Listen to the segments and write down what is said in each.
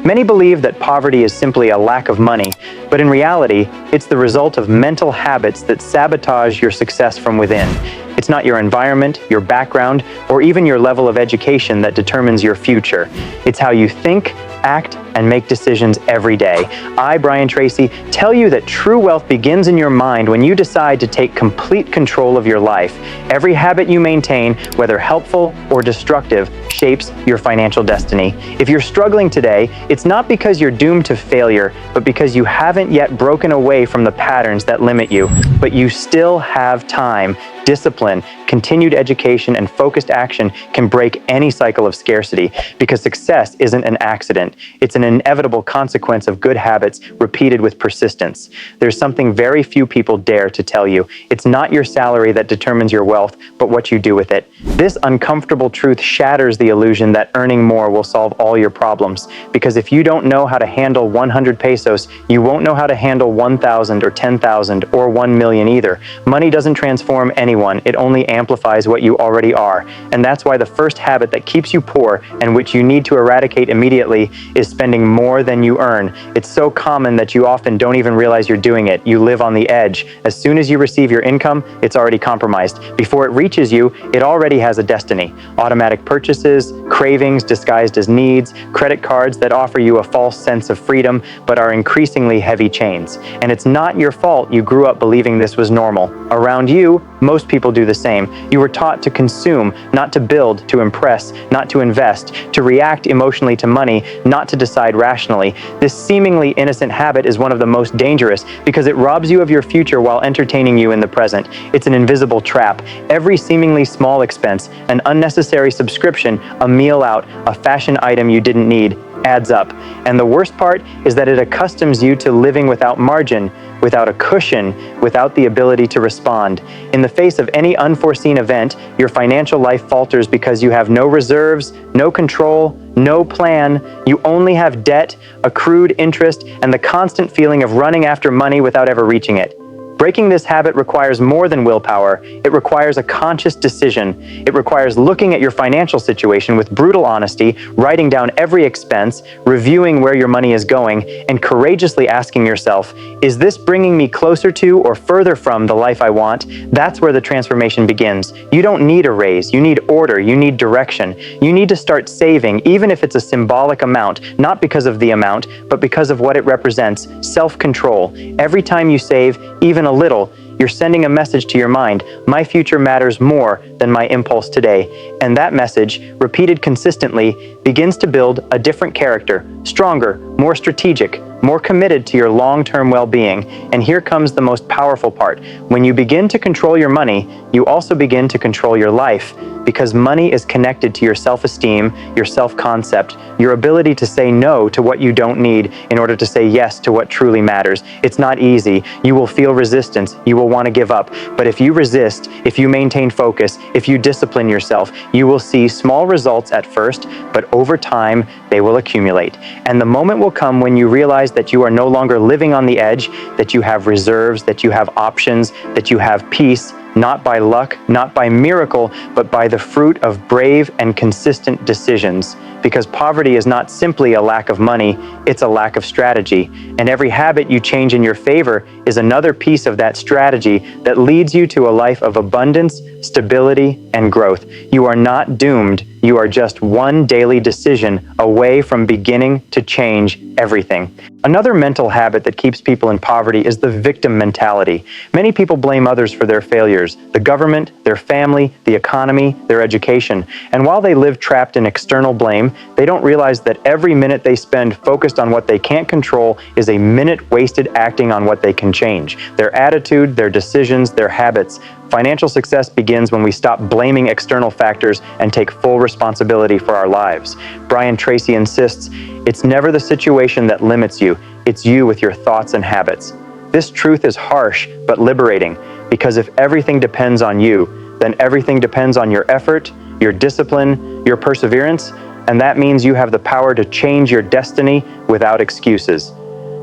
Many believe that poverty is simply a lack of money, but in reality, it's the result of mental habits that sabotage your success from within. It's not your environment, your background, or even your level of education that determines your future. It's how you think, act, and make decisions every day. I, Brian Tracy, tell you that true wealth begins in your mind when you decide to take complete control of your life. Every habit you maintain, whether helpful or destructive, shapes your financial destiny. If you're struggling today, it's not because you're doomed to failure, but because you haven't yet broken away from the patterns that limit you. But you still have time. Discipline, continued education, and focused action can break any cycle of scarcity, because success isn't an accident. It's an inevitable consequence of good habits repeated with persistence. There's something very few people dare to tell you. It's not your salary that determines your wealth, but what you do with it. This uncomfortable truth shatters the illusion that earning more will solve all your problems, because if you don't know how to handle 100 pesos, you won't know how to handle 1,000 or 10,000 or 1 million either. Money doesn't transform anyone. It only amplifies what you already are. And that's why the first habit that keeps you poor and which you need to eradicate immediately is spending more than you earn. It's so common that you often don't even realize you're doing it. You live on the edge. As soon as you receive your income, it's already compromised. Before it reaches you, it already has a destiny. Automatic purchases, cravings disguised as needs, credit cards that offer you a false sense of freedom but are increasingly heavy chains. And it's not your fault you grew up believing this was normal. Around you, most people do the same. You were taught to consume, not to build, to impress, not to invest, to react emotionally to money, not to decide rationally. This seemingly innocent habit is one of the most dangerous because it robs you of your future while entertaining you in the present. It's an invisible trap. Every seemingly small expense, an unnecessary subscription, a meal out, a fashion item you didn't need, adds up. And the worst part is that it accustoms you to living without margin, without a cushion, without the ability to respond. In the face of any unforeseen event, your financial life falters because you have no reserves, no control, no plan. You only have debt, accrued interest, and the constant feeling of running after money without ever reaching it. Breaking this habit requires more than willpower. It requires a conscious decision. It requires looking at your financial situation with brutal honesty, writing down every expense, reviewing where your money is going, and courageously asking yourself, is this bringing me closer to or further from the life I want? That's where the transformation begins. You don't need a raise. You need order. You need direction. You need to start saving, even if it's a symbolic amount, not because of the amount, but because of what it represents, self-control. Every time you save, even a little, you're sending a message to your mind, my future matters more than my impulse today. And that message, repeated consistently, begins to build a different character, stronger, more strategic, more committed to your long-term well-being. And here comes the most powerful part. When you begin to control your money, you also begin to control your life, because money is connected to your self-esteem, your self-concept, your ability to say no to what you don't need in order to say yes to what truly matters. It's not easy. You will feel resistance. You will want to give up. But if you resist, if you maintain focus, if you discipline yourself, you will see small results at first, but over time, they will accumulate. And the moment will come when you realize that you are no longer living on the edge, that you have reserves, that you have options, that you have peace, not by luck, not by miracle, but by the fruit of brave and consistent decisions. Because poverty is not simply a lack of money, it's a lack of strategy. And every habit you change in your favor is another piece of that strategy that leads you to a life of abundance, stability, and growth. You are not doomed. You are just one daily decision away from beginning to change everything. Another mental habit that keeps people in poverty is the victim mentality. Many people blame others for their failures, the government, their family, the economy, their education. And while they live trapped in external blame, they don't realize that every minute they spend focused on what they can't control is a minute wasted acting on what they can change. Their attitude, their decisions, their habits. Financial success begins when we stop blaming external factors and take full responsibility for our lives. Brian Tracy insists, it's never the situation that limits you, it's you with your thoughts and habits. This truth is harsh but liberating, because if everything depends on you, then everything depends on your effort, your discipline, your perseverance, and that means you have the power to change your destiny without excuses.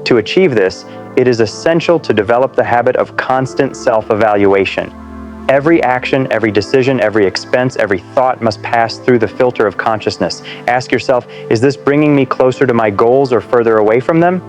To achieve this, it is essential to develop the habit of constant self-evaluation. Every action, every decision, every expense, every thought must pass through the filter of consciousness. Ask yourself, is this bringing me closer to my goals or further away from them?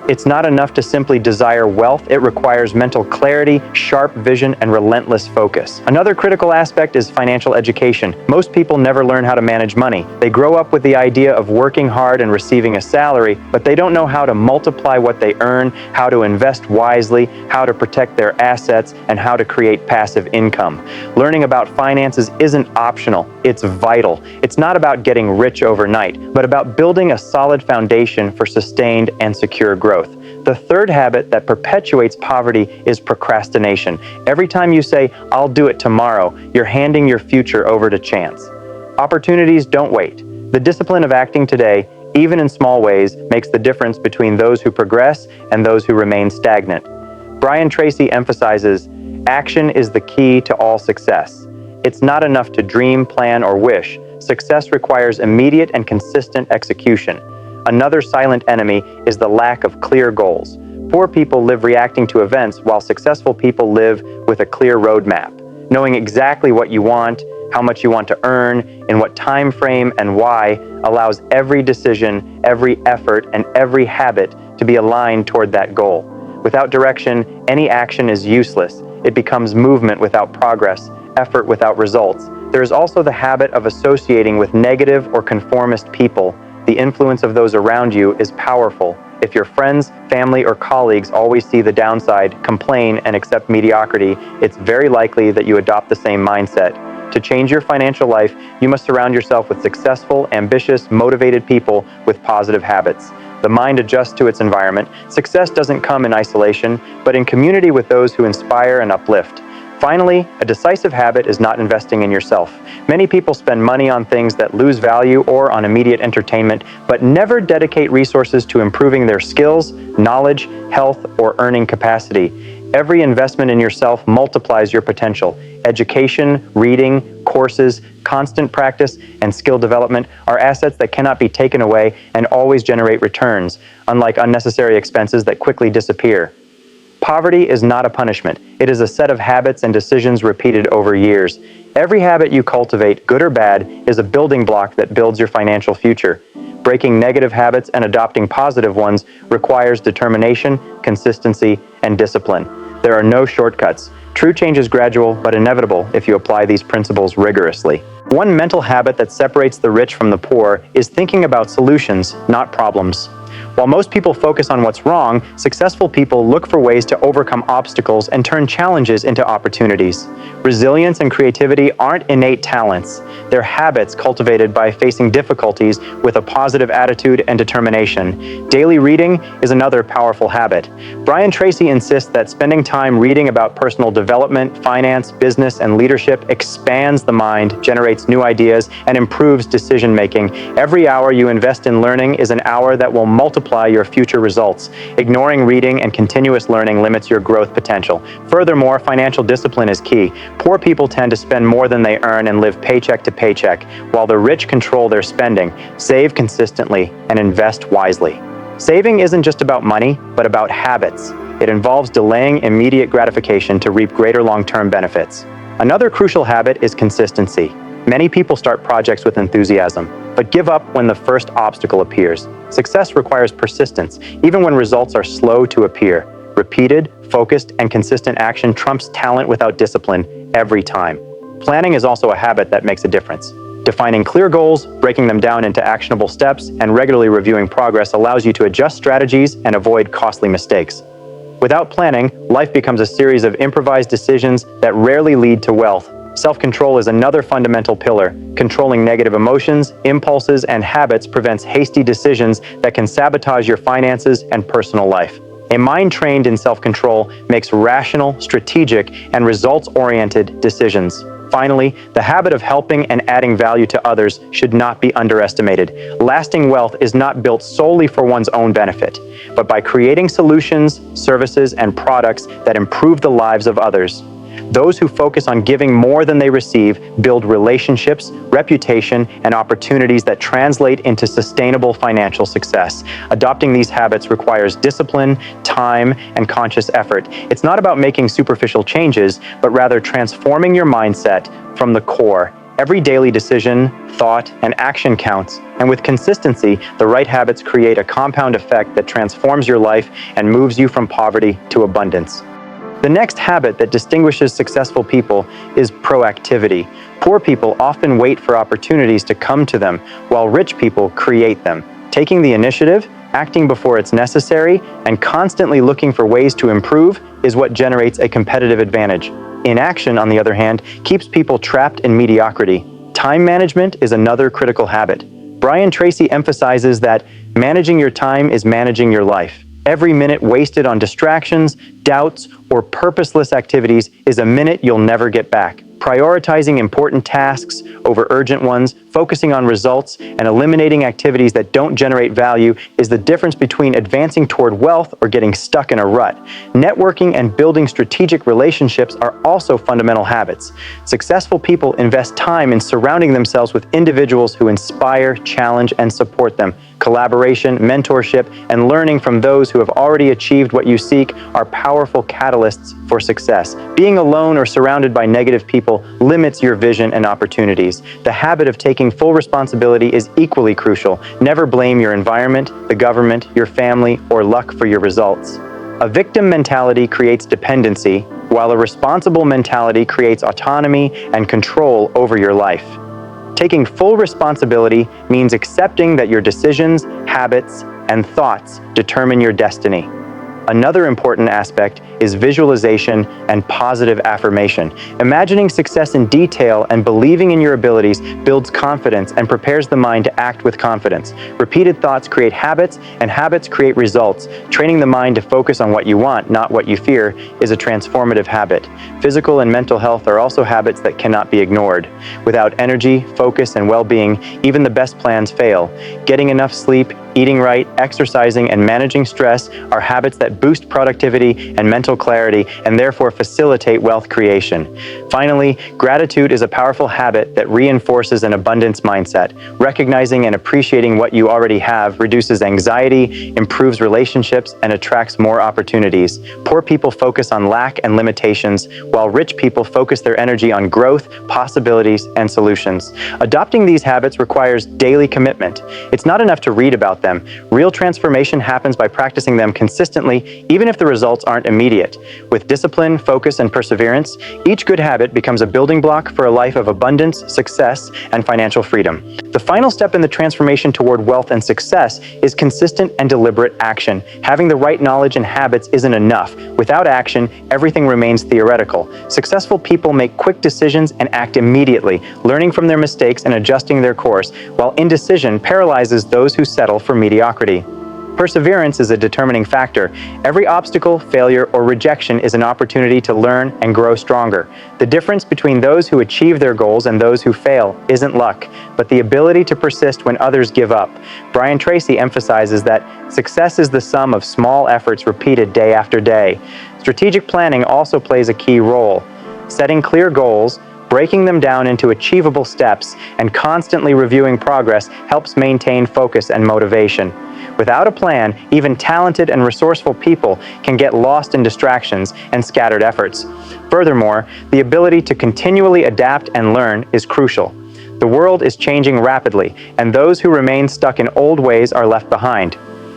It's not enough to simply desire wealth. It requires mental clarity, sharp vision, and relentless focus. Another critical aspect is financial education. Most people never learn how to manage money. They grow up with the idea of working hard and receiving a salary, but they don't know how to multiply what they earn, how to invest wisely, how to protect their assets, and how to create passive income. Learning about finances isn't optional. It's vital. It's not about getting rich overnight, but about building a solid foundation for sustained and secure growth. The third habit that perpetuates poverty is procrastination. Every time you say, "I'll do it tomorrow," you're handing your future over to chance. Opportunities don't wait. The discipline of acting today, even in small ways, makes the difference between those who progress and those who remain stagnant. Brian Tracy emphasizes, action is the key to all success. It's not enough to dream, plan, or wish. Success requires immediate and consistent execution. Another silent enemy is the lack of clear goals. Poor people live reacting to events, while successful people live with a clear roadmap. Knowing exactly what you want, how much you want to earn, in what time frame, and why allows every decision, every effort, and every habit to be aligned toward that goal. Without direction, any action is useless. It becomes movement without progress, effort without results. There is also the habit of associating with negative or conformist people. The influence of those around you is powerful. If your friends, family, or colleagues always see the downside, complain, and accept mediocrity, it's very likely that you adopt the same mindset. To change your financial life, you must surround yourself with successful, ambitious, motivated people with positive habits. The mind adjusts to its environment. Success doesn't come in isolation, but in community with those who inspire and uplift. Finally, a decisive habit is not investing in yourself. Many people spend money on things that lose value or on immediate entertainment, but never dedicate resources to improving their skills, knowledge, health, or earning capacity. Every investment in yourself multiplies your potential. Education, reading, courses, constant practice, and skill development are assets that cannot be taken away and always generate returns, unlike unnecessary expenses that quickly disappear. Poverty is not a punishment. It is a set of habits and decisions repeated over years. Every habit you cultivate, good or bad, is a building block that builds your financial future. Breaking negative habits and adopting positive ones requires determination, consistency, and discipline. There are no shortcuts. True change is gradual but inevitable if you apply these principles rigorously. One mental habit that separates the rich from the poor is thinking about solutions, not problems. While most people focus on what's wrong, successful people look for ways to overcome obstacles and turn challenges into opportunities. Resilience and creativity aren't innate talents. They're habits cultivated by facing difficulties with a positive attitude and determination. Daily reading is another powerful habit. Brian Tracy insists that spending time reading about personal development, finance, business, and leadership expands the mind, generates new ideas, and improves decision-making. Every hour you invest in learning is an hour that will multiply your future results. Ignoring reading and continuous learning limits your growth potential. Furthermore, financial discipline is key. Poor people tend to spend more than they earn and live paycheck to paycheck, while the rich control their spending. Save consistently and invest wisely. Saving isn't just about money, but about habits. It involves delaying immediate gratification to reap greater long-term benefits. Another crucial habit is consistency. Many people start projects with enthusiasm, but give up when the first obstacle appears. Success requires persistence, even when results are slow to appear. Repeated, focused, and consistent action trumps talent without discipline every time. Planning is also a habit that makes a difference. Defining clear goals, breaking them down into actionable steps, and regularly reviewing progress allows you to adjust strategies and avoid costly mistakes. Without planning, life becomes a series of improvised decisions that rarely lead to wealth. Self-control is another fundamental pillar. Controlling negative emotions, impulses, and habits prevents hasty decisions that can sabotage your finances and personal life. A mind trained in self-control makes rational, strategic, and results-oriented decisions. Finally, the habit of helping and adding value to others should not be underestimated. Lasting wealth is not built solely for one's own benefit, but by creating solutions, services, and products that improve the lives of others. Those who focus on giving more than they receive build relationships, reputation, and opportunities that translate into sustainable financial success. Adopting these habits requires discipline, time, and conscious effort. It's not about making superficial changes, but rather transforming your mindset from the core. Every daily decision, thought, and action counts, and with consistency, the right habits create a compound effect that transforms your life and moves you from poverty to abundance. The next habit that distinguishes successful people is proactivity. Poor people often wait for opportunities to come to them, while rich people create them. Taking the initiative, acting before it's necessary, and constantly looking for ways to improve is what generates a competitive advantage. Inaction, on the other hand, keeps people trapped in mediocrity. Time management is another critical habit. Tracy emphasizes that managing your time is managing your life. Every minute wasted on distractions, doubts, or purposeless activities is a minute you'll never get back. Prioritizing important tasks over urgent ones, focusing on results, and eliminating activities that don't generate value is the difference between advancing toward wealth or getting stuck in a rut. Networking and building strategic relationships are also fundamental habits. Successful people invest time in surrounding themselves with individuals who inspire, challenge, and support them. Collaboration, mentorship, and learning from those who have already achieved what you seek are powerful catalysts for success. Being alone or surrounded by negative people limits your vision and opportunities. The habit of taking full responsibility is equally crucial. Never blame your environment, the government, your family, or luck for your results. A victim mentality creates dependency, while a responsible mentality creates autonomy and control over your life. Taking full responsibility means accepting that your decisions, habits, and thoughts determine your destiny. Another important aspect is visualization and positive affirmation. Imagining success in detail and believing in your abilities builds confidence and prepares the mind to act with confidence. Repeated thoughts create habits, and habits create results. Training the mind to focus on what you want, not what you fear, is a transformative habit. Physical and mental health are also habits that cannot be ignored. Without energy, focus, and well-being, even the best plans fail. Getting enough sleep, eating right, exercising, and managing stress are habits that boost productivity and mental clarity and therefore facilitate wealth creation. Finally, gratitude is a powerful habit that reinforces an abundance mindset. Recognizing and appreciating what you already have reduces anxiety, improves relationships, and attracts more opportunities. Poor people focus on lack and limitations, while rich people focus their energy on growth, possibilities, and solutions. Adopting these habits requires daily commitment. It's not enough to read about them. Real transformation happens by practicing them consistently, even if the results aren't immediate. With discipline, focus, and perseverance, each good habit becomes a building block for a life of abundance, success, and financial freedom. The final step in the transformation toward wealth and success is consistent and deliberate action. Having the right knowledge and habits isn't enough. Without action, everything remains theoretical. Successful people make quick decisions and act immediately, learning from their mistakes and adjusting their course, while indecision paralyzes those who settle for mediocrity. Perseverance is a determining factor. Every obstacle, failure, or rejection is an opportunity to learn and grow stronger. The difference between those who achieve their goals and those who fail isn't luck, but the ability to persist when others give up. Tracy emphasizes that success is the sum of small efforts repeated day after day. Strategic planning also plays a key role. Setting clear goals, breaking them down into achievable steps, and constantly reviewing progress helps maintain focus and motivation. Without a plan, even talented and resourceful people can get lost in distractions and scattered efforts. Furthermore, the ability to continually adapt and learn is crucial. The world is changing rapidly, and those who remain stuck in old ways are left behind.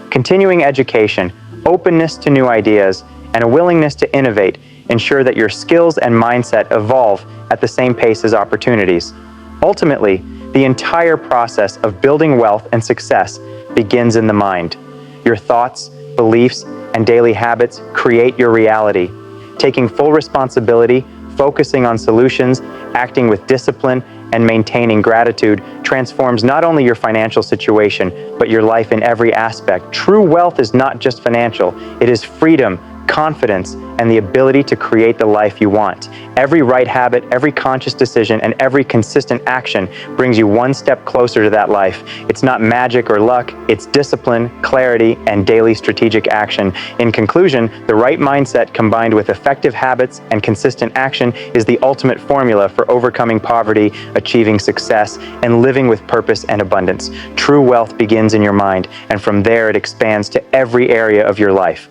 Continuing education, openness to new ideas, and a willingness to innovate ensure that your skills and mindset evolve at the same pace as opportunities. Ultimately, the entire process of building wealth and success begins in the mind. Your thoughts, beliefs, and daily habits create your reality. Taking full responsibility, focusing on solutions, acting with discipline, and maintaining gratitude transforms not only your financial situation, but your life in every aspect. True wealth is not just financial. It is freedom, confidence, and the ability to create the life you want. Every right habit, every conscious decision, and every consistent action brings you one step closer to that life. It's not magic or luck, it's discipline, clarity, and daily strategic action. In conclusion, the right mindset combined with effective habits and consistent action is the ultimate formula for overcoming poverty, achieving success, and living with purpose and abundance. True wealth begins in your mind, and from there it expands to every area of your life.